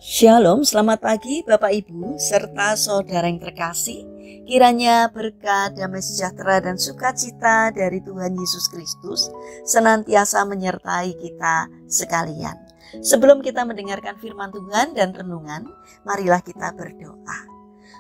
Shalom, selamat pagi Bapak Ibu serta saudara yang terkasih. Kiranya berkat, damai sejahtera dan sukacita dari Tuhan Yesus Kristus senantiasa menyertai kita sekalian. Sebelum kita mendengarkan firman Tuhan dan renungan, marilah kita berdoa.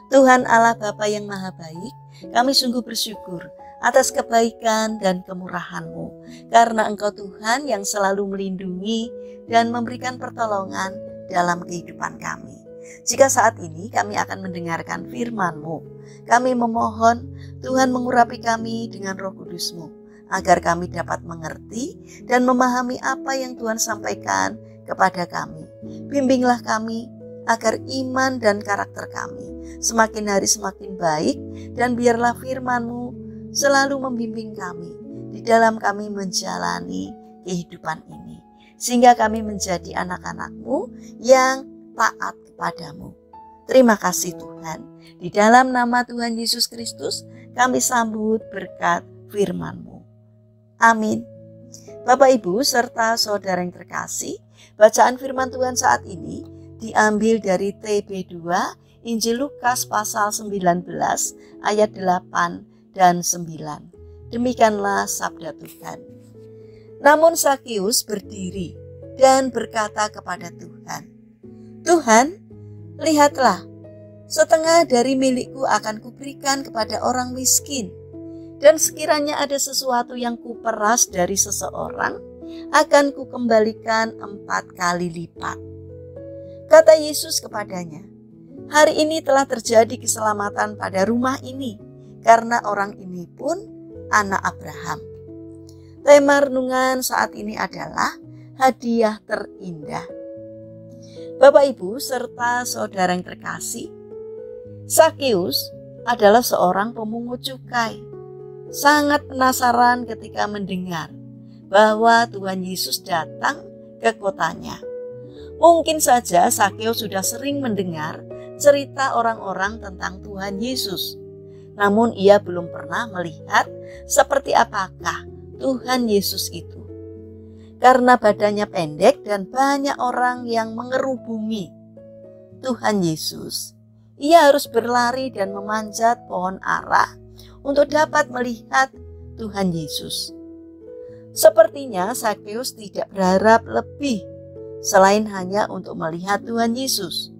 Tuhan Allah Bapa yang Maha Baik, kami sungguh bersyukur atas kebaikan dan kemurahan-Mu, karena Engkau Tuhan yang selalu melindungi dan memberikan pertolongan dalam kehidupan kami. Jika saat ini kami akan mendengarkan firman-Mu, kami memohon Tuhan mengurapi kami dengan Roh Kudus-Mu, agar kami dapat mengerti dan memahami apa yang Tuhan sampaikan kepada kami. Bimbinglah kami agar iman dan karakter kami semakin hari semakin baik, dan biarlah firman-Mu selalu membimbing kami di dalam kami menjalani kehidupan ini, sehingga kami menjadi anak-anak-Mu yang taat kepadamu. Terima kasih Tuhan. Di dalam nama Tuhan Yesus Kristus kami sambut berkat firman-Mu. Amin. Bapak Ibu serta saudara yang terkasih, bacaan firman Tuhan saat ini diambil dari TB2 Injil Lukas pasal 19 ayat 8 dan 9. Demikianlah sabda Tuhan. Namun Sakeus berdiri dan berkata kepada Tuhan, "Tuhan, lihatlah, setengah dari milikku akan kuberikan kepada orang miskin, dan sekiranya ada sesuatu yang kuperas dari seseorang, akan kukembalikan 4 kali lipat." Kata Yesus kepadanya, "Hari ini telah terjadi keselamatan pada rumah ini, karena orang ini pun anak Abraham." Tema renungan saat ini adalah hadiah terindah. Bapak Ibu serta saudara yang terkasih, Sakeus adalah seorang pemungut cukai. Sangat penasaran ketika mendengar bahwa Tuhan Yesus datang ke kotanya. Mungkin saja Sakeus sudah sering mendengar cerita orang-orang tentang Tuhan Yesus, namun ia belum pernah melihat seperti apakah Tuhan Yesus itu. Karena badannya pendek dan banyak orang yang mengerubungi Tuhan Yesus, ia harus berlari dan memanjat pohon ara untuk dapat melihat Tuhan Yesus. Sepertinya Sakeus tidak berharap lebih selain hanya untuk melihat Tuhan Yesus.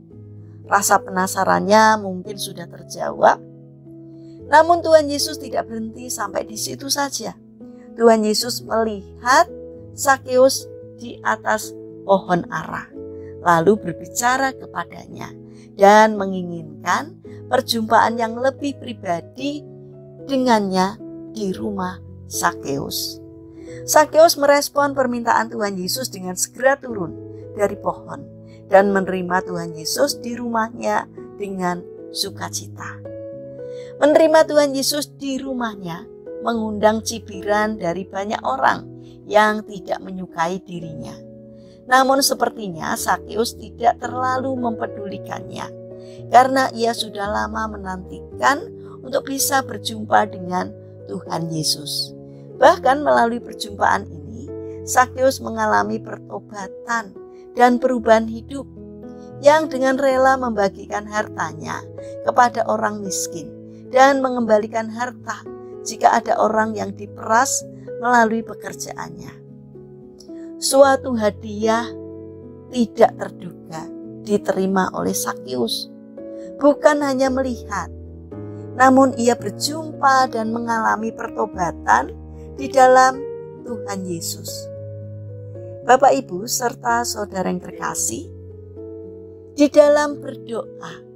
Rasa penasarannya mungkin sudah terjawab. Namun Tuhan Yesus tidak berhenti sampai di situ saja. Tuhan Yesus melihat Sakeus di atas pohon ara, lalu berbicara kepadanya dan menginginkan perjumpaan yang lebih pribadi dengannya di rumah Sakeus. Sakeus merespon permintaan Tuhan Yesus dengan segera turun dari pohon dan menerima Tuhan Yesus di rumahnya dengan sukacita. Menerima Tuhan Yesus di rumahnya mengundang cibiran dari banyak orang yang tidak menyukai dirinya. Namun sepertinya Sakeus tidak terlalu mempedulikannya, karena ia sudah lama menantikan untuk bisa berjumpa dengan Tuhan Yesus. Bahkan melalui perjumpaan ini, Sakeus mengalami pertobatan dan perubahan hidup, yang dengan rela membagikan hartanya kepada orang miskin dan mengembalikan harta jika ada orang yang diperas melalui pekerjaannya. Suatu hadiah tidak terduga diterima oleh Sakeus. Bukan hanya melihat, namun ia berjumpa dan mengalami pertobatan di dalam Tuhan Yesus. Bapak Ibu serta saudara yang terkasih, di dalam berdoa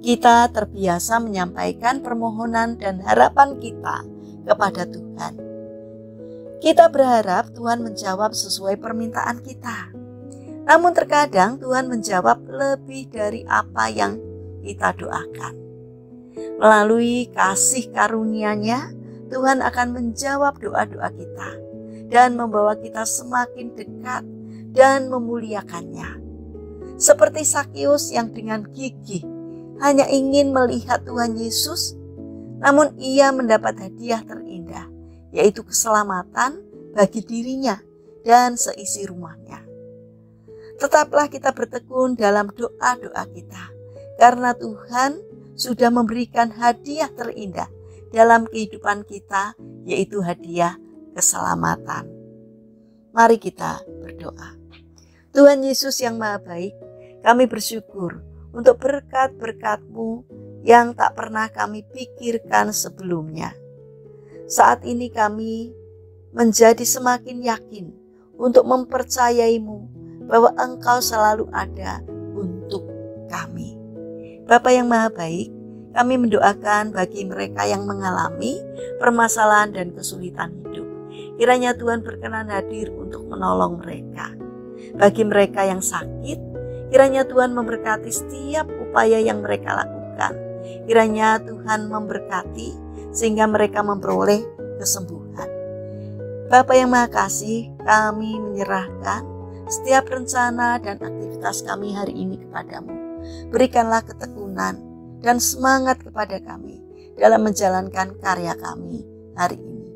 kita terbiasa menyampaikan permohonan dan harapan kita kepada Tuhan. Kita berharap Tuhan menjawab sesuai permintaan kita. Namun terkadang Tuhan menjawab lebih dari apa yang kita doakan. Melalui kasih karunia-Nya, Tuhan akan menjawab doa-doa kita dan membawa kita semakin dekat dan memuliakannya. Seperti Sakeus yang dengan gigih hanya ingin melihat Tuhan Yesus, namun ia mendapat hadiah terindah, yaitu keselamatan bagi dirinya dan seisi rumahnya. Tetaplah kita bertekun dalam doa-doa kita, karena Tuhan sudah memberikan hadiah terindah dalam kehidupan kita, yaitu hadiah keselamatan. Mari kita berdoa. Tuhan Yesus yang Maha Baik, kami bersyukur untuk berkat-berkat-Mu yang tak pernah kami pikirkan sebelumnya. Saat ini kami menjadi semakin yakin untuk mempercayai-Mu bahwa Engkau selalu ada untuk kami. Bapa yang Maha Baik, kami mendoakan bagi mereka yang mengalami permasalahan dan kesulitan hidup. Kiranya Tuhan berkenan hadir untuk menolong mereka. Bagi mereka yang sakit, kiranya Tuhan memberkati setiap upaya yang mereka lakukan. Kiranya Tuhan memberkati sehingga mereka memperoleh kesembuhan. Bapa yang Maha Kasih, kami menyerahkan setiap rencana dan aktivitas kami hari ini kepadamu. Berikanlah ketekunan dan semangat kepada kami dalam menjalankan karya kami hari ini.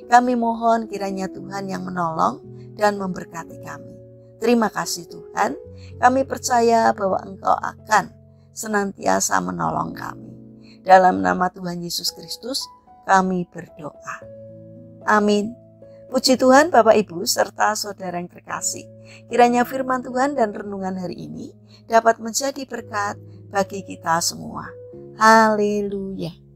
Kami mohon kiranya Tuhan yang menolong dan memberkati kami. Terima kasih Tuhan, kami percaya bahwa Engkau akan senantiasa menolong kami. Dalam nama Tuhan Yesus Kristus kami berdoa. Amin. Puji Tuhan Bapak Ibu serta saudara yang terkasih. Kiranya firman Tuhan dan renungan hari ini dapat menjadi berkat bagi kita semua. Haleluya.